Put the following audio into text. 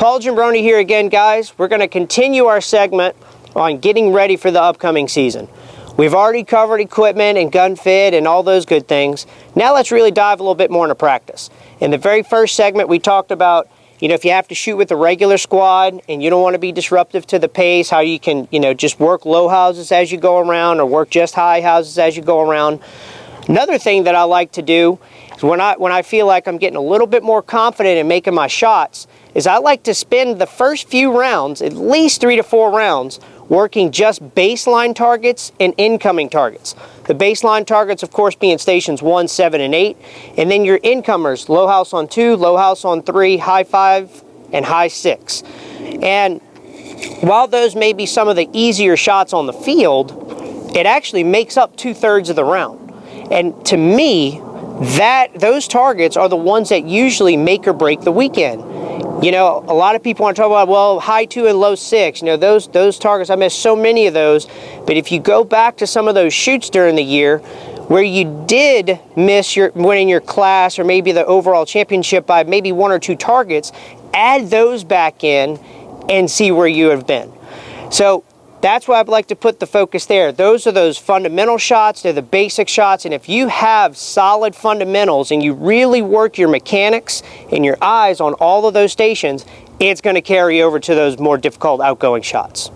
Paul Giambrone here again, guys. We're going to continue our segment on getting ready for the upcoming season. We've already covered equipment and gun fit and all those good things. Now let's really dive a little bit more into practice. In the very first segment, we talked about, if you have to shoot with a regular squad and you don't want to be disruptive to the pace, how you can, just work low houses as you go around or work just high houses as you go around. Another thing that I like to do is when I feel like I'm getting a little bit more confident in making my shots, is I like to spend the first few rounds, at least 3 to 4 rounds, working just baseline targets and incoming targets. The baseline targets, of course, being stations 1, 7, and 8. And then your incomers, low house on 2, low house on 3, high 5, and high 6. And while those may be some of the easier shots on the field, it actually makes up 2/3 of the round. And to me, those targets are the ones that usually make or break the weekend. A lot of people want to talk about, well, high 2 and low 6. Those targets, I missed so many of those. But if you go back to some of those shoots during the year where you did miss winning your class or maybe the overall championship by maybe 1 or 2 targets, add those back in and see where you have been. So that's why I'd like to put the focus there. Those are those fundamental shots. They're the basic shots. And if you have solid fundamentals and you really work your mechanics and your eyes on all of those stations, it's going to carry over to those more difficult outgoing shots.